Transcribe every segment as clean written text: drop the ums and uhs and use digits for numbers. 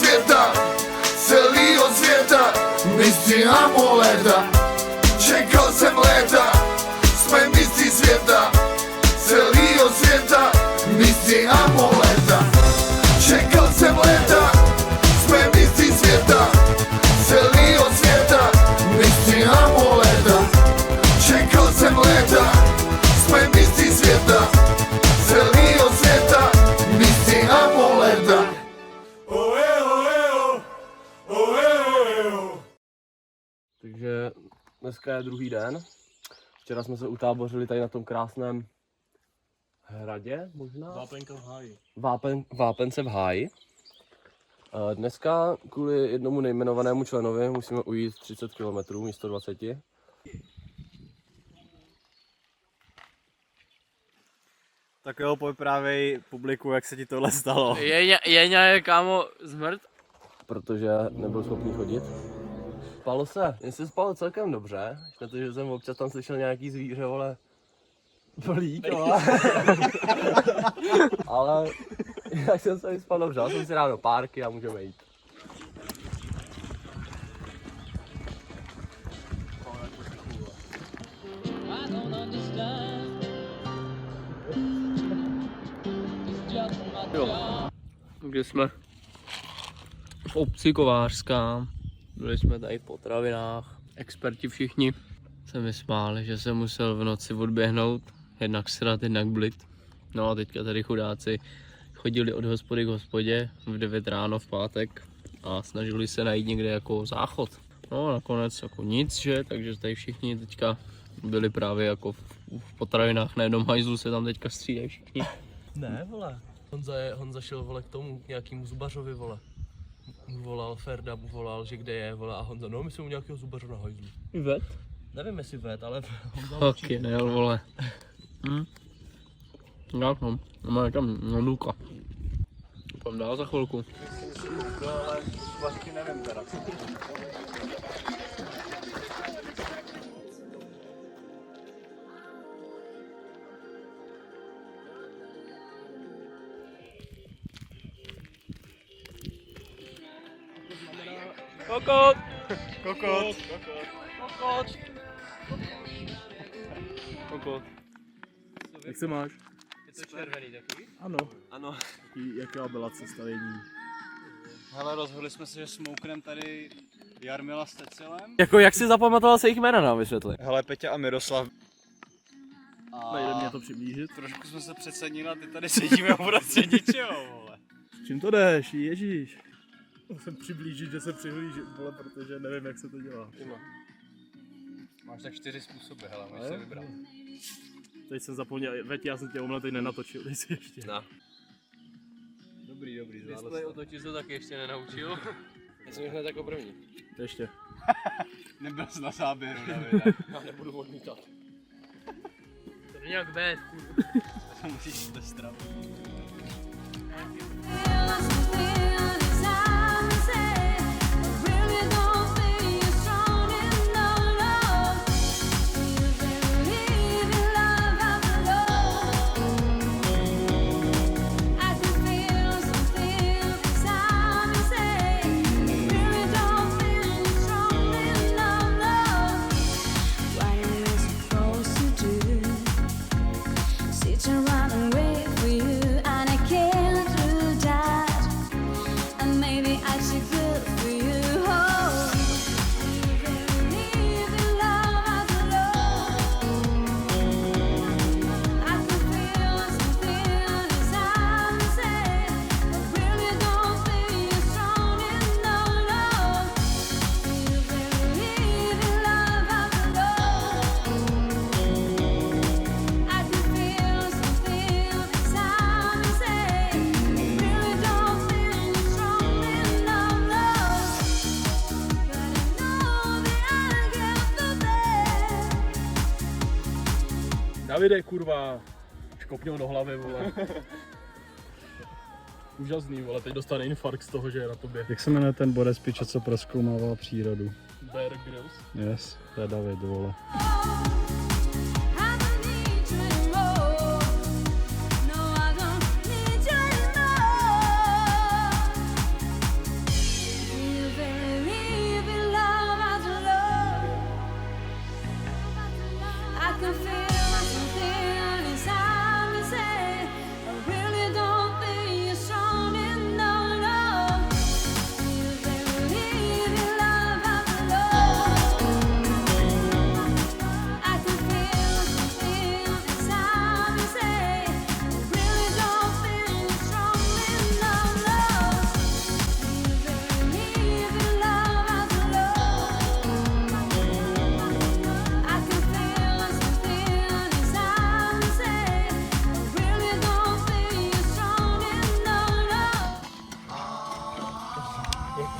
svijeta, celý od svijeta, misci amoleta. Čekal sam leta, sme misci svijeta, celý od svijeta, misci amoleta. Čekal sam leta, sme misci svijeta, celý od svijeta, misci amoleta. Čekal sam leta, sme misci svijeta, celý od svijeta, misci amoleta. Takže dneska je druhý den. Včera jsme se utábořili tady na tom krásném hradě, možná? Vápenka v háji. Vápence v háji. Dneska kvůli jednomu nejmenovanému členovi musíme ujít 30 km místo 20. Tak jo, povyprávej publiku, jak se ti tohle stalo. Je nějak kámo zmrt? Protože nebyl schopný chodit. Spalo se, mně se spalo celkem dobře, protože jsem občas tam slyšel nějaký zvíře, vole, blík, vole. Ale jak jsem se vyspal dobře, dal jsem si ráno párky a můžeme jít. Kde jsme? V obci Kovářská. Byli jsme tady v potravinách. Experti všichni se mi smáli, že jsem musel v noci odběhnout. Jednak srat, jednak blit. No a teďka tady chudáci chodili od hospody k hospodě v 9 ráno v pátek a snažili se najít někde jako záchod. No a nakonec jako nic, že? Takže tady všichni teďka byli právě jako v potravinách, na jednom hajzlu se tam teďka střídají všichni. Ne, vole. Honza šel, vole, k tomu nějakému zubařovi, vole. Mu volal, Ferda mu volal, že kde je, vole, a Honza, no my jsme u nějakého zubaře na hajzlu. Vet? Nevím jestli vet, ale Honza Taky nejel, vole. Já tam, máme tam nodulka. Půjdem dál za chvilku. Ale vlastně nevím teda. Kokot! Kokot. Kokot! Kokot. Jak se máš? Je to červený takový? Ano. Ano. Jaká byla cestavění? Hele, rozhodli jsme se, že smouknem tady Jarmila s Cecilem. Jako jak si zapamatoval se jejich jména nám vysvětli? Hele, Peťa a Miroslav. A Nejde mě to přiblížit? trošku jsme se přecenili a ty tady sedíme uprostřed ničeho, vole. Čím to jdeš? Ježíš. Musím přiblížit, že se přihlížím, vole, protože nevím, jak se to dělá. Máš tak 4 způsoby, hele, můžeš se vybrat. Teď jsem zapomněl, veď já jsem tě omle teď nenatočil, teď si ještě. No. Dobrý, Display otočit to taky ještě nenaučil. Já jsem hned jako první. Ještě. Nebyl jsi na záběru, Davide. Já nebudu odmítat. To není jak vést. To musíš testrovat. Davide, kurva, škopněl do hlavy, vole. Úžasný, vole, teď dostane infarkt z toho, že je na tobě. Jak se jmenuje ten borec piče, co prozkoumával přírodu? Bear Grylls. Yes, to je David, vole.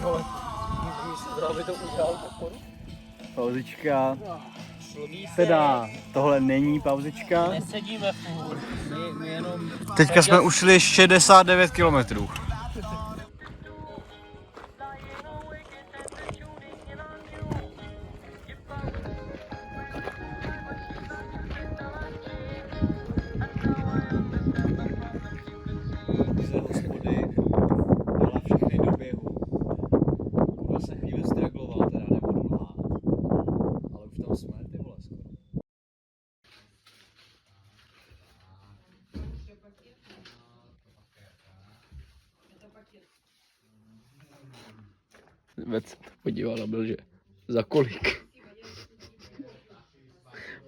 vole, místo, aby to udělal takovou. Pauzička. Teda, tohle není pauzička. Nesedíme furt. My jenom... Teďka jsme ušli 69 kilometrů. Ze hospody dala všechny do běhu. Kurva se chvíli stragloval, teda nebudu lhát. Ale už tam jsme, ty vole, skoro. Vec podíval a byl, že za kolik?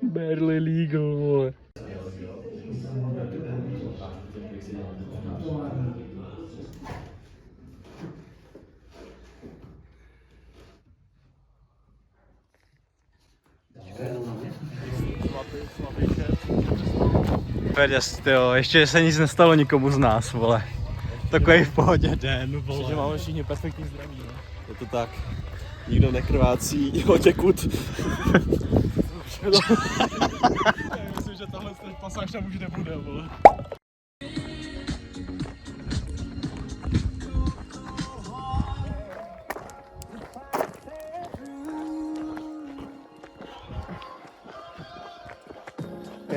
Barely legal, vole. Peděs, tyjo, ještě se nic nestalo nikomu z nás, vole. Takový v pohodě den, vole. Že máme všichni perfektní zdraví, ne? Je to tak. Nikdo nekrvácí otěkud. Myslím, že tahle pasáž tam už nebude, vole.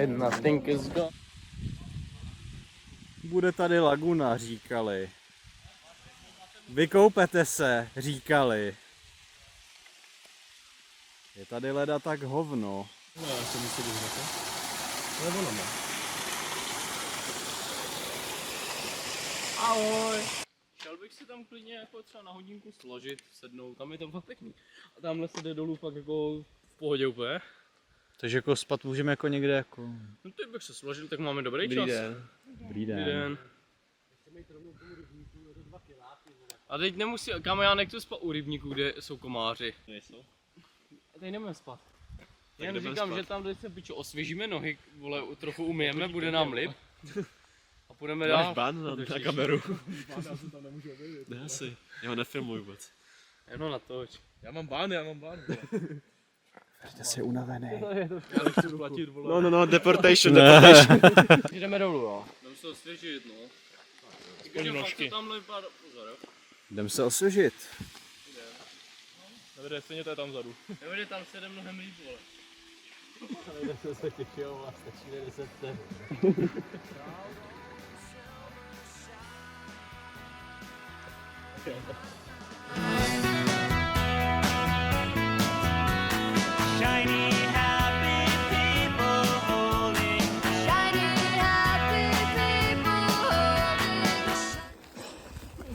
And nothing is gone. Bude tady laguna, říkali. Vykoupete se, říkali. Je tady leda tak hovno. Ahoj. Šel bych si tam klidně jako třeba na hodinku složit, sednout, tam je to fakt pěkný. A tamhle se jde dolů fakt jako v pohodě úplně. Takže jako spat můžeme jako někde jako... No teď bych se složil, tak máme dobrý čas. Dobrý den. Dobrý Dobrý den. den. A teď nemusí, kam já nechci spát u rybníků, kde jsou komáři. Nejsou. A teď jdeme spát. Tak Jen jdeme říkám, spát. že tam teď se pičo osvěžíme nohy, vole, trochu umyjeme, bude nám lip. A půjdeme dál. Máš ban na kameru. Ne asi, já ho nefilmuji vůbec. Jenom natoč. Já mám bán. Jste si unavený. Já nechci platit, vole. No, deportation, deportation. Jdeme dolů, jo. Jdeme se osvěžit, no. Aspoň nožky. Tamhle vypadá, pozor, jo. Jdem se osvěžit. Nevede, stejně to je tam vzadu. Nevede, tam se jde mnohem líp, vole.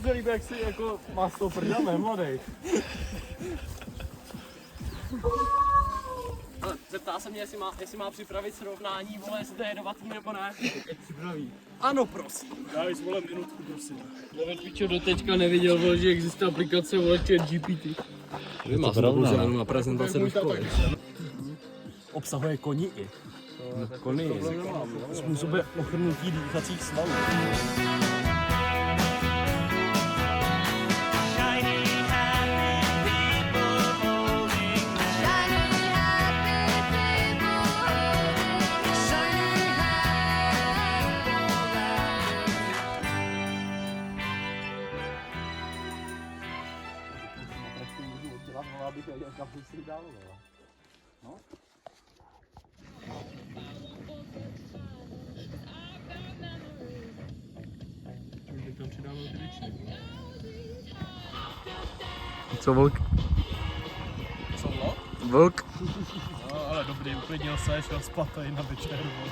Se líbí, jak si jako má s tou prdame, mladej. Ale zeptá se mě, jestli má připravit srovnání, vole, jestli to je jedovatý nebo ne. Připraví. Ano, prosím. Dávej si, vole, minutku, prosím. Vole, pičo, doteďka neviděl, vole, že existuje aplikace, vole, ChatGPT. Je to pravda. Na prezentace do školy. Obsahuje koníky. Kony. Způsobuje ochrnutí dýchacích svalů. Co vlk? Co bylo? Vlk? No, ale dobrý, uklidnil se, šel spát tady na večer, vole.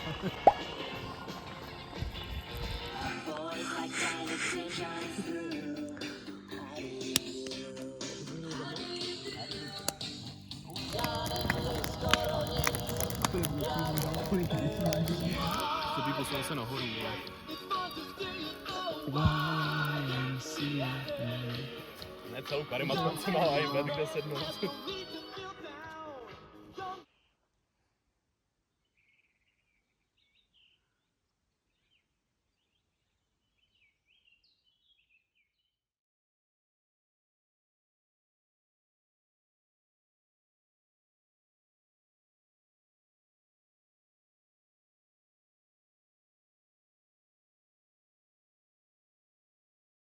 To by poslal se nahoru, vole. Ne celou karimatku, co má iPad, kde sednout.